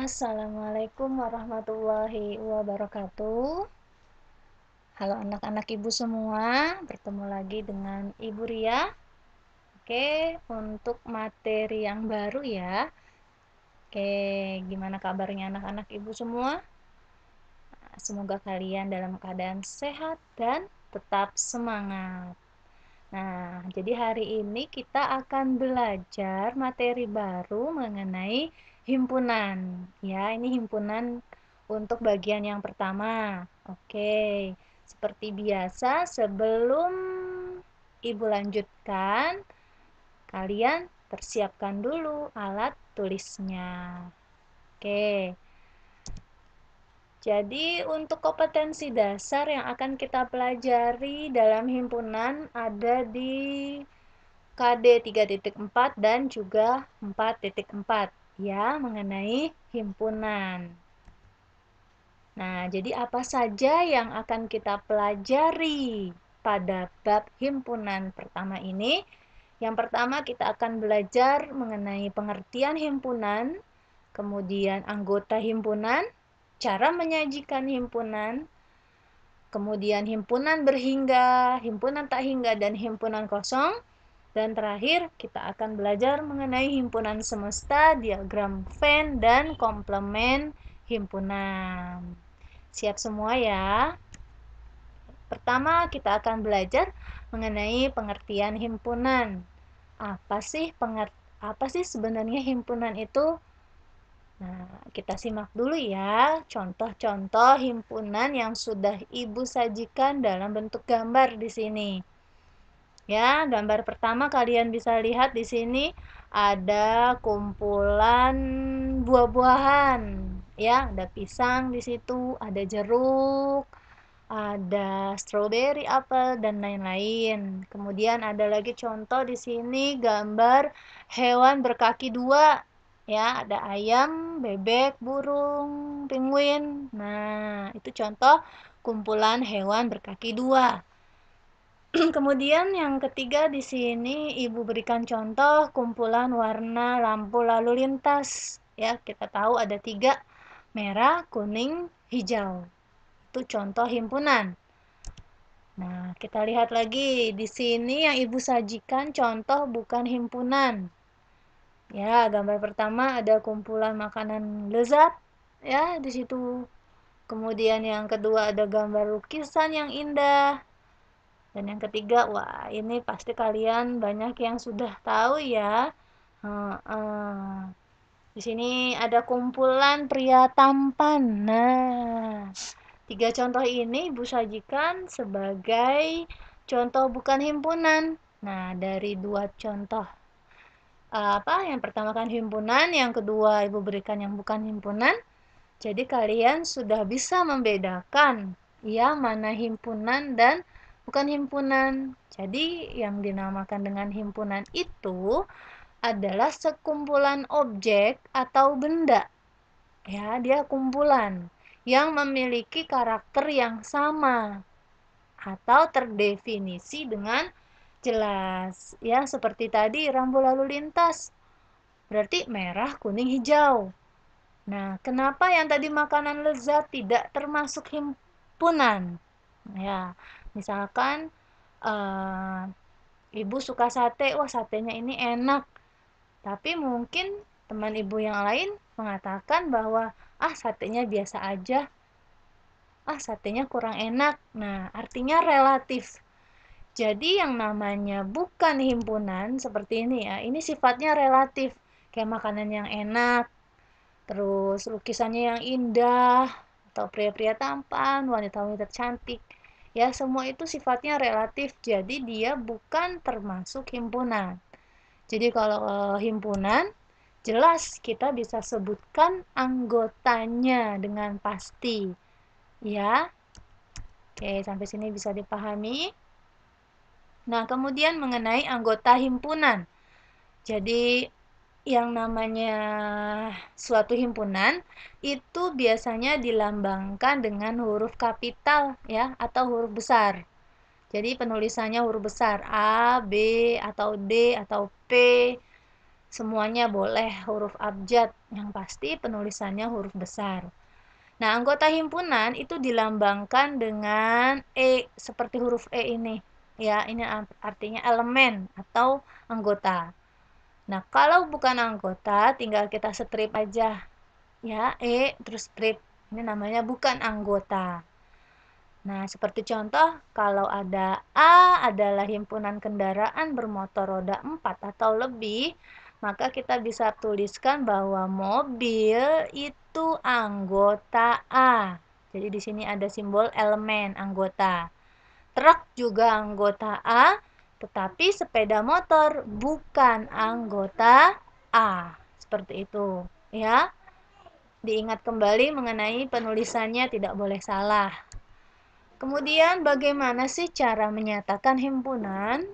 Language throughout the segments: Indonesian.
Assalamualaikum warahmatullahi wabarakatuh. Halo anak-anak ibu semua, bertemu lagi dengan Ibu Ria. Oke, untuk materi yang baru ya. Oke, gimana kabarnya anak-anak ibu semua? Semoga kalian dalam keadaan sehat dan tetap semangat. Nah, jadi hari ini kita akan belajar materi baru mengenai himpunan. Ya, ini himpunan untuk bagian yang pertama. Oke, seperti biasa, sebelum Ibu lanjutkan, kalian persiapkan dulu alat tulisnya. Oke. Jadi untuk kompetensi dasar yang akan kita pelajari dalam himpunan ada di KD 3.4 dan juga 4.4 ya, mengenai himpunan. Nah, jadi apa saja yang akan kita pelajari pada bab himpunan pertama ini? Yang pertama kita akan belajar mengenai pengertian himpunan, kemudian anggota himpunan, cara menyajikan himpunan, kemudian himpunan berhingga, himpunan tak hingga, dan himpunan kosong. Dan terakhir, kita akan belajar mengenai himpunan semesta, diagram Venn, dan komplement himpunan. Siap semua ya? Pertama, kita akan belajar mengenai pengertian himpunan. Apa sih sebenarnya himpunan itu? Nah, kita simak dulu ya contoh-contoh himpunan yang sudah Ibu sajikan dalam bentuk gambar di sini. Ya, gambar pertama kalian bisa lihat di sini ada kumpulan buah-buahan. Ya, ada pisang di situ, ada jeruk, ada stroberi, apel, dan lain-lain. Kemudian ada lagi contoh di sini gambar hewan berkaki dua. Ya, ada ayam, bebek, burung, penguin. Nah, itu contoh kumpulan hewan berkaki dua. Kemudian yang ketiga di sini Ibu berikan contoh kumpulan warna lampu lalu lintas. Ya, kita tahu ada 3, merah, kuning, hijau. Itu contoh himpunan. Nah, kita lihat lagi di sini yang Ibu sajikan contoh bukan himpunan. Ya, gambar pertama ada kumpulan makanan lezat ya di situ. Kemudian yang kedua ada gambar lukisan yang indah. Dan yang ketiga, wah ini pasti kalian banyak yang sudah tahu ya. Di sini ada kumpulan pria tampan. Nah, 3 contoh ini Ibu sajikan sebagai contoh bukan himpunan. Nah, dari 2 contoh yang pertama kan himpunan, yang kedua Ibu berikan yang bukan himpunan. Jadi kalian sudah bisa membedakan ya mana himpunan dan bukan himpunan. Jadi yang dinamakan dengan himpunan itu adalah sekumpulan objek atau benda. Ya, dia kumpulan yang memiliki karakter yang sama atau terdefinisi dengan jelas. Ya, seperti tadi rambu lalu lintas. Berarti merah, kuning, hijau. Nah, kenapa yang tadi makanan lezat tidak termasuk himpunan? Ya, misalkan ibu suka sate, wah satenya ini enak. Tapi mungkin teman ibu yang lain mengatakan bahwa satenya biasa aja, satenya kurang enak. Nah, artinya relatif. Jadi yang namanya bukan himpunan seperti ini ya, ini sifatnya relatif. Kayak makanan yang enak, terus lukisannya yang indah, atau pria-pria tampan, wanita-wanita cantik. Ya, semua itu sifatnya relatif, jadi dia bukan termasuk himpunan. Jadi kalau himpunan, jelas kita bisa sebutkan anggotanya dengan pasti. Ya, oke, sampai sini bisa dipahami. Nah, kemudian mengenai anggota himpunan. Jadi yang namanya suatu himpunan itu biasanya dilambangkan dengan huruf kapital ya atau huruf besar. Jadi penulisannya huruf besar A, B, atau D, atau P. Semuanya boleh huruf abjad, yang pasti penulisannya huruf besar. Nah, anggota himpunan itu dilambangkan dengan E, seperti huruf E ini. Ya, ini artinya elemen atau anggota. Nah, kalau bukan anggota, tinggal kita strip aja. Ya, E, terus strip. Ini namanya bukan anggota. Nah, seperti contoh, kalau ada A adalah himpunan kendaraan bermotor roda 4 atau lebih, maka kita bisa tuliskan bahwa mobil itu anggota A. Jadi di sini ada simbol elemen anggota. Truk juga anggota A, tetapi sepeda motor bukan anggota A. Seperti itu, ya. Diingat kembali mengenai penulisannya tidak boleh salah. Kemudian bagaimana sih cara menyatakan himpunan?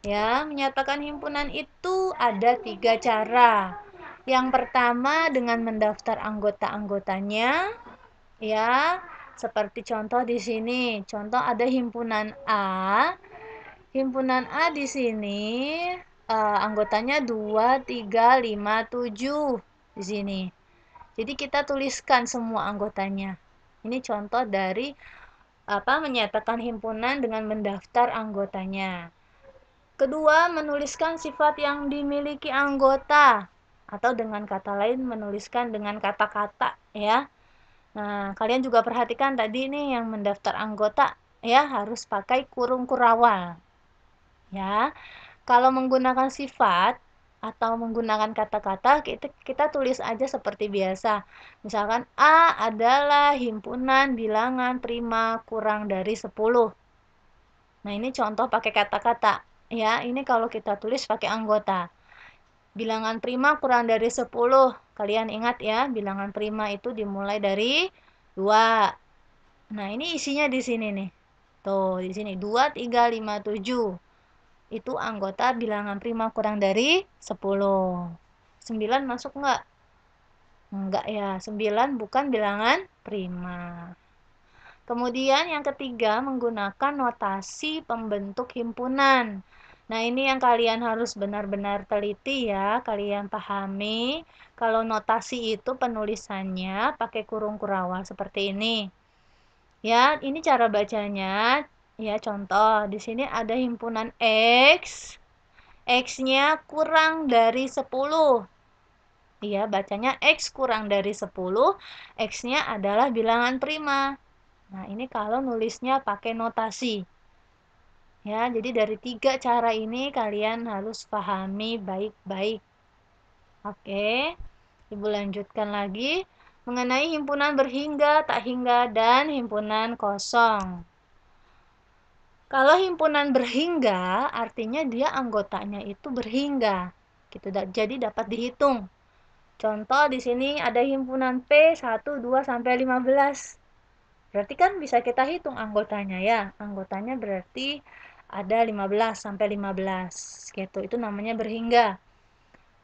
Ya, menyatakan himpunan itu ada 3 cara. Yang pertama dengan mendaftar anggota-anggotanya, ya. Seperti contoh di sini. Contoh ada himpunan A. Himpunan A di sini anggotanya 2, 3, 5, 7 di sini. Jadi kita tuliskan semua anggotanya. Ini contoh dari menyatakan himpunan dengan mendaftar anggotanya. Kedua, menuliskan sifat yang dimiliki anggota atau dengan kata lain menuliskan dengan kata-kata ya. Nah, kalian juga perhatikan tadi nih yang mendaftar anggota ya harus pakai kurung kurawal. Ya. Kalau menggunakan sifat atau menggunakan kata-kata, kita tulis aja seperti biasa. Misalkan A adalah himpunan bilangan prima kurang dari 10. Nah, ini contoh pakai kata-kata. Ya, ini kalau kita tulis pakai anggota. Bilangan prima kurang dari 10. Kalian ingat ya, bilangan prima itu dimulai dari 2. Nah, ini isinya di sini nih. Tuh, di sini 2, 3, 5, 7. Itu anggota bilangan prima kurang dari 10. 9 masuk enggak? Enggak ya, 9 bukan bilangan prima. Kemudian yang ketiga menggunakan notasi pembentuk himpunan. Nah, ini yang kalian harus benar-benar teliti ya, kalian pahami. Kalau notasi itu penulisannya pakai kurung kurawal seperti ini. Ya, ini cara bacanya. Ya, contoh di sini ada himpunan X. X-nya kurang dari 10. Iya, bacanya X kurang dari 10. X-nya adalah bilangan prima. Nah, ini kalau nulisnya pakai notasi. Ya, jadi dari 3 cara ini kalian harus pahami baik-baik. Oke, Ibu lanjutkan lagi mengenai himpunan berhingga, tak hingga, dan himpunan kosong. Kalau himpunan berhingga, artinya dia anggotanya itu berhingga. Gitu, jadi dapat dihitung. Contoh di sini ada himpunan P 1, 2 sampai 15. Berarti kan bisa kita hitung anggotanya ya. Anggotanya berarti ada 15 sampai 15 gitu. Itu namanya berhingga.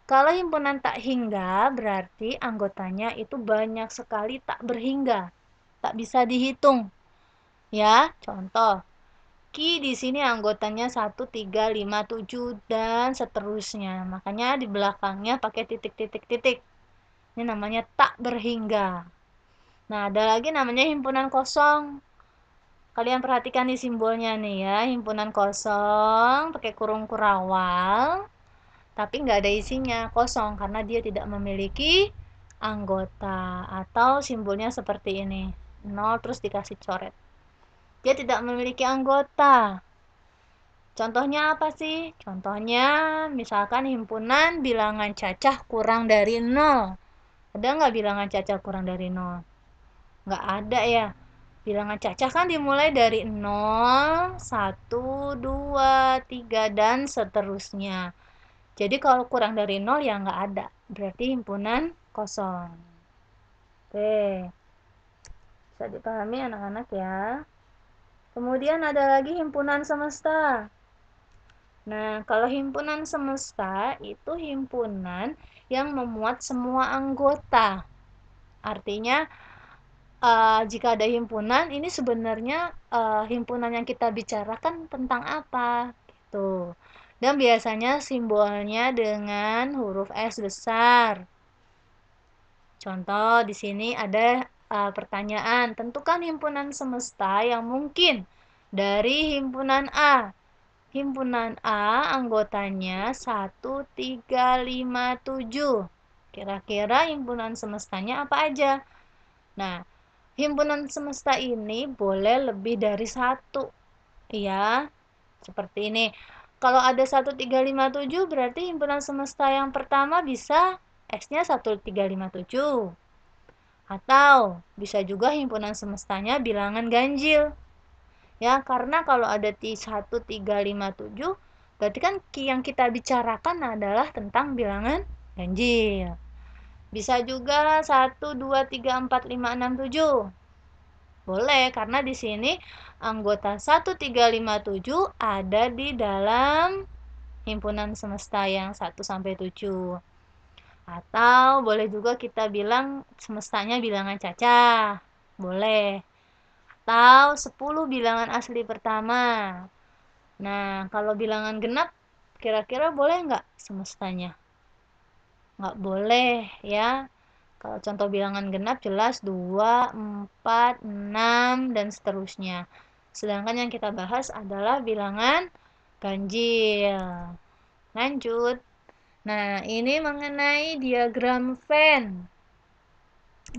Kalau himpunan tak hingga berarti anggotanya itu banyak sekali tak berhingga. Tak bisa dihitung. Ya, contoh. Ki di sini anggotanya 1, 3, 5, 7 dan seterusnya. Makanya di belakangnya pakai titik-titik-titik. Ini namanya tak berhingga. Nah, ada lagi namanya himpunan kosong. Kalian perhatikan nih simbolnya nih ya, himpunan kosong pakai kurung kurawal, tapi nggak ada isinya, kosong karena dia tidak memiliki anggota atau simbolnya seperti ini, 0 terus dikasih coret. Dia tidak memiliki anggota. Contohnya apa sih? Contohnya misalkan himpunan bilangan cacah kurang dari 0. Ada nggak bilangan cacah kurang dari 0? Nggak ada ya. Bilangan cacah kan dimulai dari 0, 1, 2, 3, dan seterusnya. Jadi kalau kurang dari 0 ya nggak ada. Berarti himpunan kosong. Oke. Bisa dipahami anak-anak ya. Kemudian ada lagi himpunan semesta. Nah, kalau himpunan semesta itu himpunan yang memuat semua anggota. Artinya jika ada himpunan, ini sebenarnya himpunan yang kita bicarakan tentang apa gitu. Dan biasanya simbolnya dengan huruf S besar. Contoh di sini ada pertanyaan, tentukan himpunan semesta yang mungkin dari himpunan A. Himpunan A anggotanya 1, 3, 5, 7. Kira-kira himpunan semestanya apa aja? Nah, himpunan semesta ini boleh lebih dari satu. Ya, seperti ini. Kalau ada 1, 3, 5, 7 berarti himpunan semesta yang pertama bisa S-nya 1, 3, 5, 7. Atau bisa juga himpunan semestanya bilangan ganjil. Ya, karena kalau ada 1, 3, 5, 7 berarti kan yang kita bicarakan adalah tentang bilangan ganjil. Bisa juga 1, 2, 3, 4, 5, 6, 7. Boleh, karena di sini anggota 1, 3, 5, 7 ada di dalam himpunan semesta yang 1 sampai 7. Atau boleh juga kita bilang semestanya bilangan cacah. Boleh. Atau 10 bilangan asli pertama. Nah, kalau bilangan genap, kira-kira boleh nggak semestanya? Nggak boleh, ya. Kalau contoh bilangan genap jelas 2, 4, 6, dan seterusnya. Sedangkan yang kita bahas adalah bilangan ganjil. Lanjut. Nah, ini mengenai diagram Venn.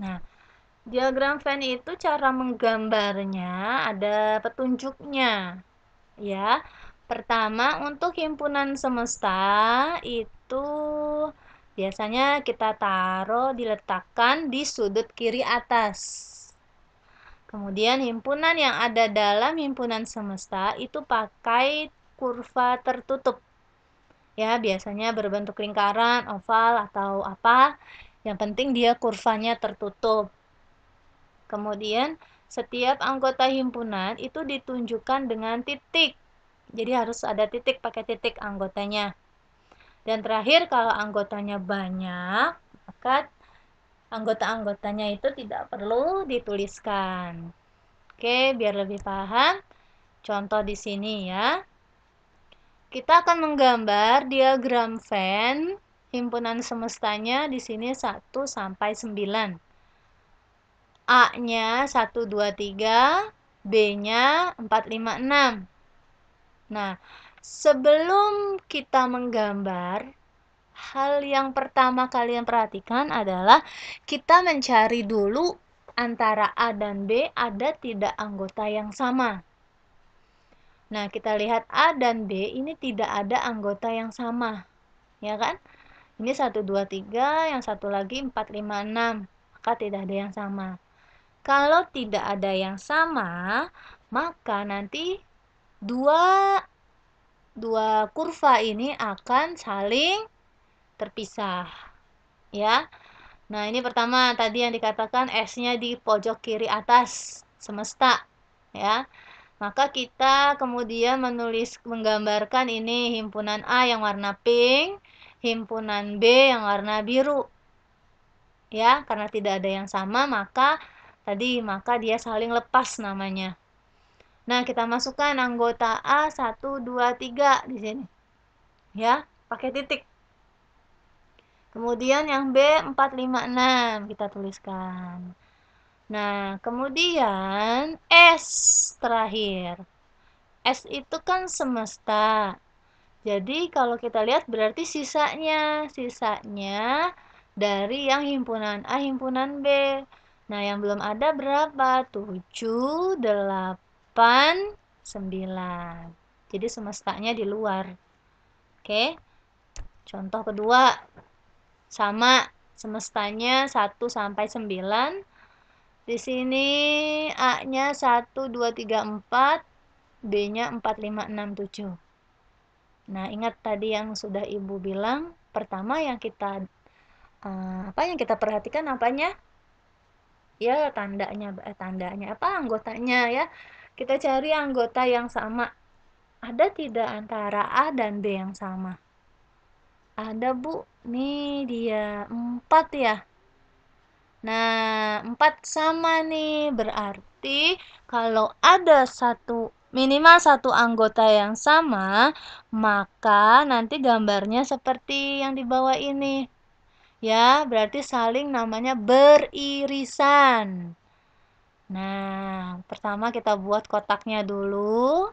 Nah, diagram Venn itu cara menggambarnya ada petunjuknya. Ya, pertama untuk himpunan semesta itu biasanya kita taruh diletakkan di sudut kiri atas. Kemudian himpunan yang ada dalam himpunan semesta itu pakai kurva tertutup. Ya, biasanya berbentuk lingkaran, oval, atau apa. Yang penting dia kurvanya tertutup. Kemudian setiap anggota himpunan itu ditunjukkan dengan titik. Jadi harus ada titik, pakai titik anggotanya. Dan terakhir kalau anggotanya banyak, maka anggota-anggotanya itu tidak perlu dituliskan. Oke, biar lebih paham. Contoh di sini ya. Kita akan menggambar diagram Venn himpunan semestanya di sini 1 sampai 9. A-nya 1, 2, 3, B-nya 4, 5, 6. Nah, sebelum kita menggambar, hal yang pertama kalian perhatikan adalah kita mencari dulu antara A dan B ada tidak anggota yang sama. Nah, kita lihat A dan B ini tidak ada anggota yang sama. Ya kan? Ini 1, 2, 3, yang satu lagi 4, 5, 6. Maka tidak ada yang sama. Kalau tidak ada yang sama, maka nanti dua kurva ini akan saling terpisah. Ya. Nah, ini pertama tadi yang dikatakan S-nya di pojok kiri atas semesta, ya. Maka kita kemudian menggambarkan ini himpunan A yang warna pink, himpunan B yang warna biru. Ya, karena tidak ada yang sama, maka dia saling lepas namanya. Nah, kita masukkan anggota A 1, 2, 3 di sini. Ya, pakai titik. Kemudian yang B 4, 5, 6 kita tuliskan. Nah, kemudian S terakhir. S itu kan semesta. Jadi kalau kita lihat berarti sisanya dari yang himpunan A, himpunan B. Nah, yang belum ada berapa? 7, 8, 9. Jadi semestanya di luar. Oke. Contoh kedua, sama semestanya 1 sampai 9. Di sini A-nya 1, 2, 3, 4, B-nya 4, 5, 6, 7. Nah, ingat tadi yang sudah Ibu bilang, pertama yang kita perhatikan apanya? Ya, tandanya apa? Anggotanya ya. Kita cari anggota yang sama. Ada tidak antara A dan B yang sama? Ada, Bu. Nih dia 4 ya. Nah, 4 sama nih. Berarti kalau ada satu minimal satu anggota yang sama, maka nanti gambarnya seperti yang di bawah ini. Ya, berarti saling namanya beririsan. Nah, pertama kita buat kotaknya dulu,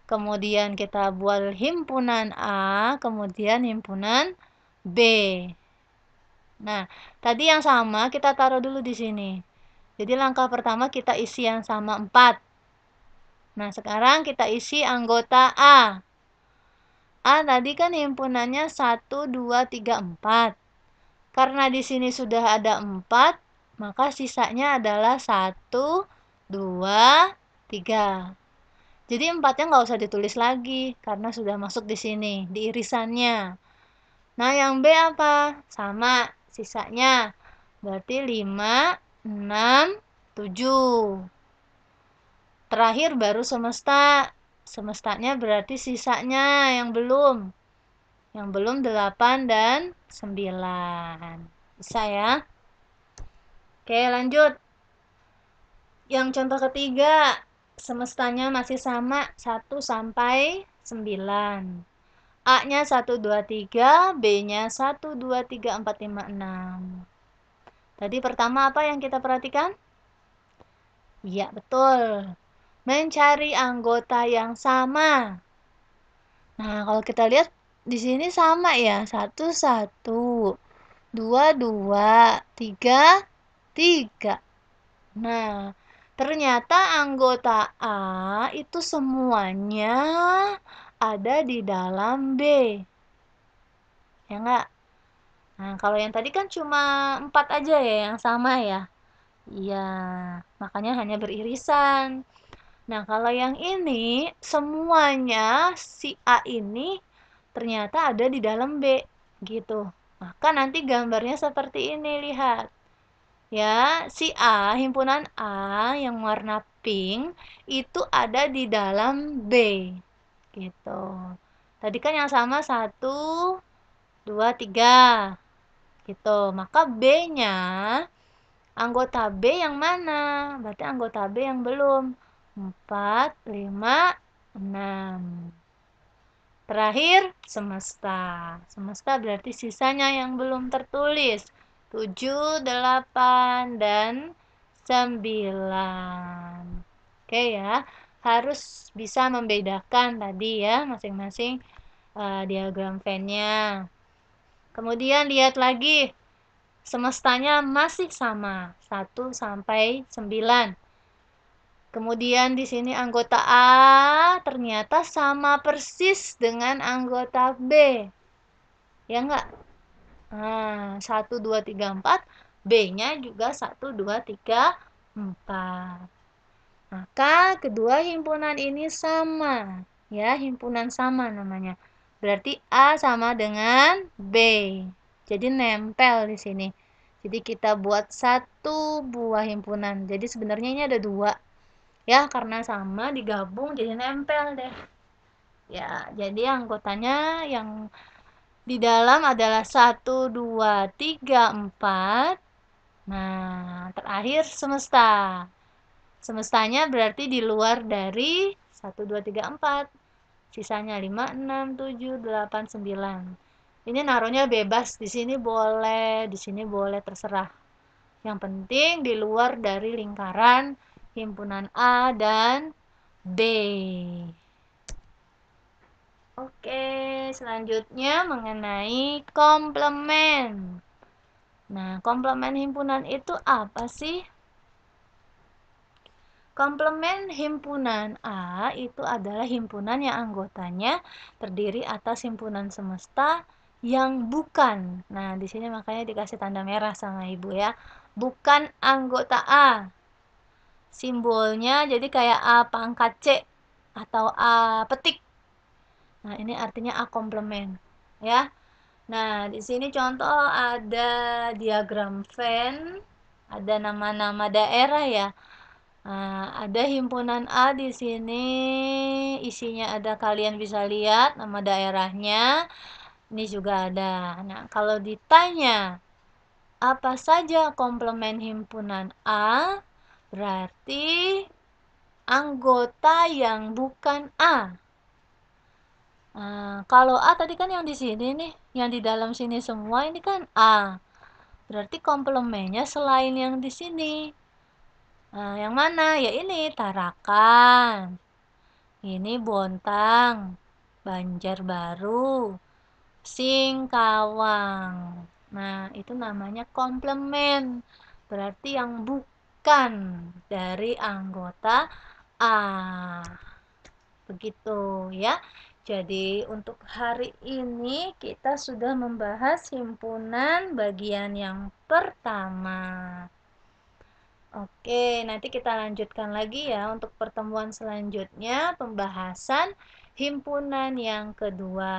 kemudian kita buat himpunan A, kemudian himpunan B. Nah, tadi yang sama kita taruh dulu di sini. Jadi langkah pertama kita isi yang sama 4. Nah, sekarang kita isi anggota A. A tadi kan himpunannya 1, 2, 3, 4. Karena di sini sudah ada 4, maka sisanya adalah 1, 2, 3. Jadi 4-nya nggak usah ditulis lagi, karena sudah masuk di sini, di irisannya. Nah, yang B apa? Sama, sisanya. Berarti 5, 6, 7. Terakhir baru semesta. Semestanya berarti sisanya yang belum. Yang belum 8 dan 9. Bisa ya? Oke, lanjut. Yang contoh ketiga, semestanya masih sama 1 sampai 9. A-nya 1, 2, 3, B-nya 1, 2, 3, 4, 5, 6. Tadi pertama apa yang kita perhatikan? Iya, betul. Mencari anggota yang sama. Nah, kalau kita lihat di sini sama ya. 1, 1. 2, 2. 3, 3. Nah, ternyata anggota A itu semuanya ada di dalam B. Ya enggak? Nah, kalau yang tadi kan cuma 4 aja ya yang sama ya. Iya, makanya hanya beririsan. Nah, kalau yang ini semuanya si A ini ternyata ada di dalam B gitu. Maka nanti gambarnya seperti ini, lihat. Ya, si A, himpunan A yang warna pink itu ada di dalam B. Gitu. Tadi kan yang sama 1, 2, 3. Gitu. Maka B-nya anggota B yang mana? Berarti anggota B yang belum. 4, 5, 6. Terakhir, semesta. Semesta berarti sisanya yang belum tertulis. 7, 8, dan 9. Oke ya, harus bisa membedakan tadi ya masing-masing diagram Venn-nya. Kemudian lihat lagi, semestanya masih sama, 1 sampai 9. Kemudian di sini anggota A ternyata sama persis dengan anggota B. Ya enggak? Nah, 1, 2, 3, 4. B-nya juga 1, 2, 3, 4. Maka kedua himpunan ini sama. Ya, himpunan sama namanya. Berarti A sama dengan B. Jadi nempel di sini. Jadi kita buat satu buah himpunan. Jadi sebenarnya ini ada 2. Ya, karena sama digabung jadi nempel deh. Ya, jadi anggotanya yang di dalam adalah 1, 2, 3, 4. Nah, terakhir semesta. Semestanya berarti di luar dari 1, 2, 3, 4. Sisanya 5, 6, 7, 8, 9. Ini naruhnya bebas. Di sini boleh, di sini boleh, terserah. Yang penting di luar dari lingkaran himpunan A dan B. Oke, selanjutnya mengenai komplement. Nah, komplement himpunan itu apa sih? Komplement himpunan A itu adalah himpunan yang anggotanya terdiri atas himpunan semesta yang bukan. Nah, di sini makanya dikasih tanda merah sama Ibu ya. Bukan anggota A. Simbolnya jadi kayak A pangkat C atau A petik. Nah, ini artinya A komplement ya. Nah, di sini contoh ada diagram Venn, ada nama-nama daerah ya. Nah, ada himpunan A di sini, isinya ada, kalian bisa lihat nama daerahnya. Ini juga ada. Nah, kalau ditanya apa saja komplement himpunan A, berarti anggota yang bukan A. Nah, kalau A tadi kan yang di sini nih, yang di dalam sini semua ini kan A. Berarti komplemennya selain yang di sini. Nah, yang mana? Ya ini Tarakan. Ini Bontang, Banjarbaru, Singkawang. Nah, itu namanya komplement. Berarti yang bukan dari anggota A. Begitu ya. Jadi untuk hari ini kita sudah membahas himpunan bagian yang pertama. Oke, nanti kita lanjutkan lagi ya untuk pertemuan selanjutnya pembahasan himpunan yang kedua.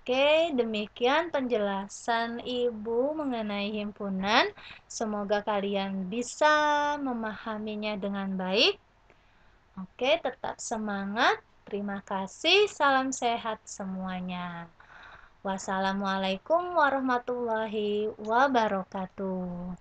Oke, demikian penjelasan Ibu mengenai himpunan. Semoga kalian bisa memahaminya dengan baik. Oke, tetap semangat. Terima kasih. Salam sehat semuanya. Wassalamualaikum warahmatullahi wabarakatuh.